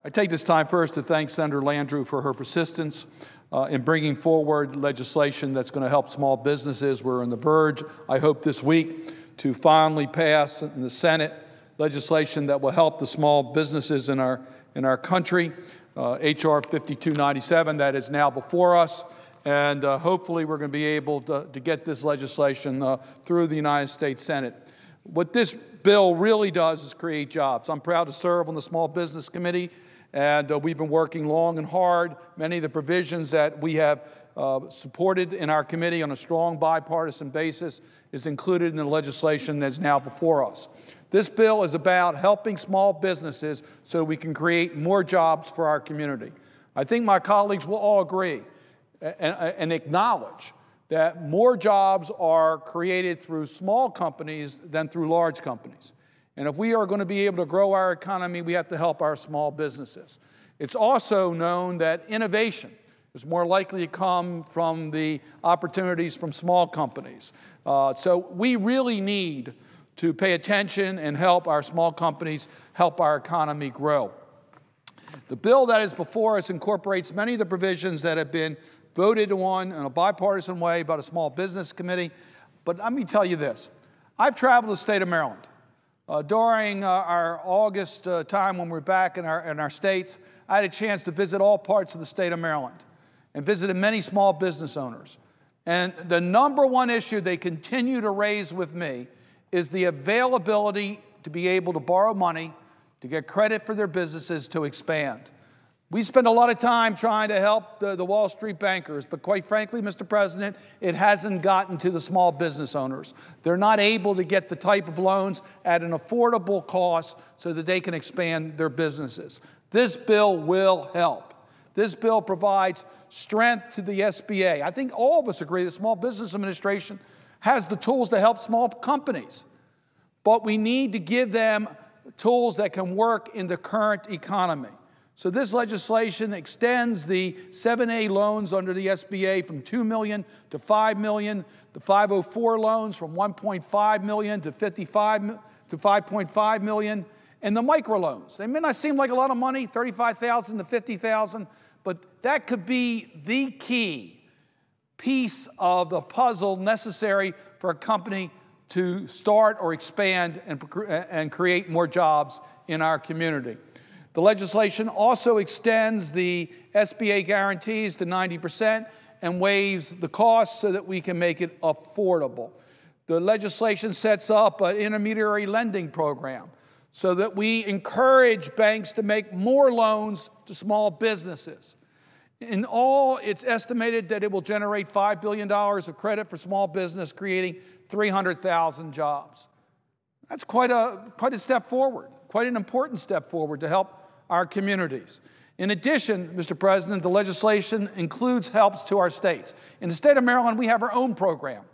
I take this time first to thank Senator Landrieu for her persistence in bringing forward legislation that's going to help small businesses. We're on the verge, I hope this week, to finally pass in the Senate legislation that will help the small businesses in our country, H.R. 5297, that is now before us. And hopefully we're going to be able to get this legislation through the United States Senate. What this bill really does is create jobs. I'm proud to serve on the Small Business Committee, and we've been working long and hard. Many of the provisions that we have supported in our committee on a strong bipartisan basis is included in the legislation that's now before us. This bill is about helping small businesses so we can create more jobs for our community. I think my colleagues will all agree and acknowledge that more jobs are created through small companies than through large companies. And if we are going to be able to grow our economy, we have to help our small businesses. It's also known that innovation is more likely to come from the opportunities from small companies. So we really need to pay attention and help our small companies help our economy grow. The bill that is before us incorporates many of the provisions that have been voted on in a bipartisan way by the Small Business Committee. But let me tell you this. I've traveled the state of Maryland. During our August time when we were back in our states, I had a chance to visit all parts of the state of Maryland and visited many small business owners. And the number one issue they continue to raise with me is the availability to be able to borrow money, to get credit for their businesses to expand. We spend a lot of time trying to help the Wall Street bankers, but quite frankly, Mr. President, it hasn't gotten to the small business owners. They're not able to get the type of loans at an affordable cost so that they can expand their businesses. This bill will help. This bill provides strength to the SBA. I think all of us agree the Small Business Administration has the tools to help small companies, but we need to give them tools that can work in the current economy. So this legislation extends the 7A loans under the SBA from $2 million to $5 million, the 504 loans from $1.5 million to $5.5 million, and the microloans. They may not seem like a lot of money, $35,000 to $50,000, but that could be the key piece of the puzzle necessary for a company to start or expand and create more jobs in our community. The legislation also extends the SBA guarantees to 90% and waives the costs so that we can make it affordable. The legislation sets up an intermediary lending program so that we encourage banks to make more loans to small businesses. In all, it's estimated that it will generate $5 billion of credit for small business, creating 300,000 jobs. That's quite a step forward, quite an important step forward to help our communities. In addition, Mr. President, the legislation includes helps to our states. In the state of Maryland, we have our own program.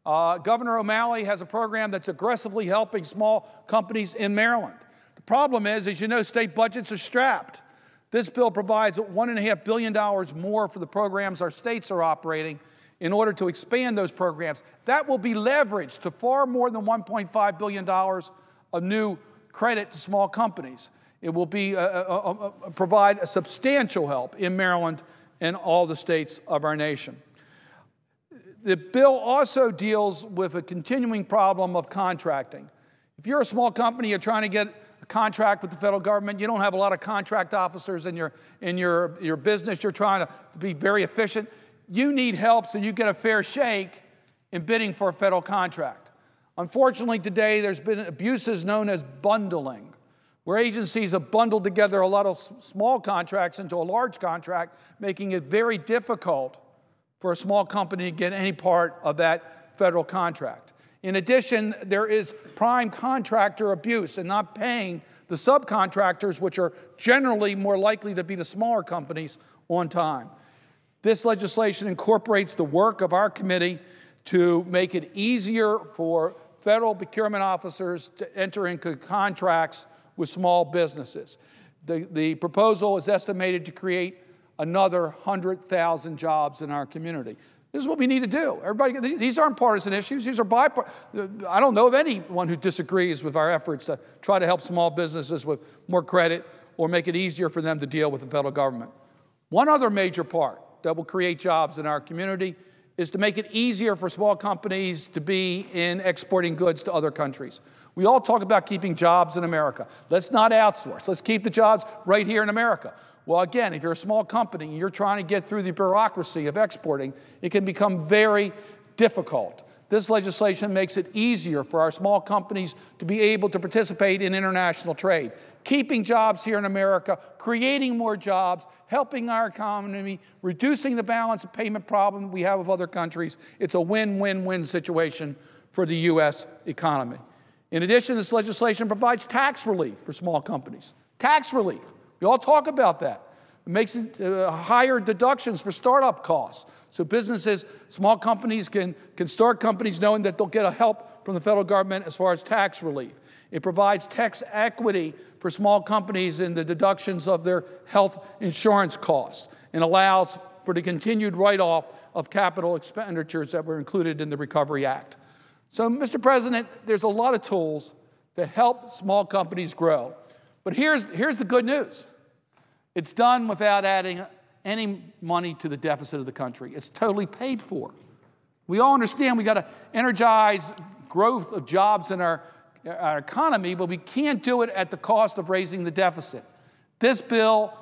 Governor O'Malley has a program that's aggressively helping small companies in Maryland. The problem is, as you know, state budgets are strapped. This bill provides $1.5 billion more for the programs our states are operating in order to expand those programs. That will be leveraged to far more than $1.5 billion of new credit to small companies. It will be provide a substantial help in Maryland and all the states of our nation. The bill also deals with a continuing problem of contracting. If you're a small company, you're trying to get a contract with the federal government, you don't have a lot of contract officers in your business, you're trying to be very efficient, you need help so you get a fair shake in bidding for a federal contract. Unfortunately, today there's been abuses known as bundling, where agencies have bundled together a lot of small contracts into a large contract, making it very difficult for a small company to get any part of that federal contract. In addition, there is prime contractor abuse and not paying the subcontractors, which are generally more likely to be the smaller companies, on time. This legislation incorporates the work of our committee to make it easier for federal procurement officers to enter into contracts with small businesses. The proposal is estimated to create another 100,000 jobs in our community. This is what we need to do. Everybody, these aren't partisan issues. These are bipartisan. I don't know of anyone who disagrees with our efforts to try to help small businesses with more credit or make it easier for them to deal with the federal government. One other major part that will create jobs in our community is to make it easier for small companies to be in exporting goods to other countries. We all talk about keeping jobs in America. Let's not outsource. Let's keep the jobs right here in America. Well, again, if you're a small company and you're trying to get through the bureaucracy of exporting, it can become very difficult. This legislation makes it easier for our small companies to be able to participate in international trade, keeping jobs here in America, creating more jobs, helping our economy, reducing the balance of payment problem we have with other countries. It's a win-win-win situation for the U.S. economy. In addition, this legislation provides tax relief for small companies. Tax relief. We all talk about that. It makes it higher deductions for startup costs. So businesses, small companies can start companies knowing that they'll get help from the federal government as far as tax relief. It provides tax equity for small companies in the deductions of their health insurance costs and allows for the continued write-off of capital expenditures that were included in the Recovery Act. So, Mr. President, there's a lot of tools to help small companies grow. But here's the good news. It's done without adding any money to the deficit of the country. It's totally paid for. We all understand we got to energize growth of jobs in our economy, but we can't do it at the cost of raising the deficit. This bill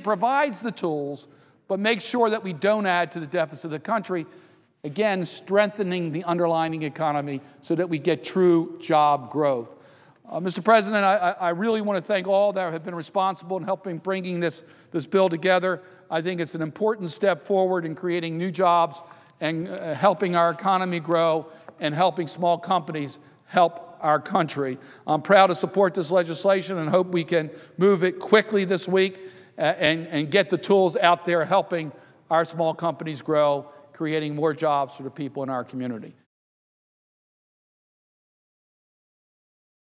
provides the tools, but makes sure that we don't add to the deficit of the country, again, strengthening the underlying economy so that we get true job growth. Mr. President, I really want to thank all that have been responsible in helping bringing this bill together. I think it's an important step forward in creating new jobs and helping our economy grow and helping small companies help our country. I'm proud to support this legislation and hope we can move it quickly this week and get the tools out there helping our small companies grow, creating more jobs for the people in our community.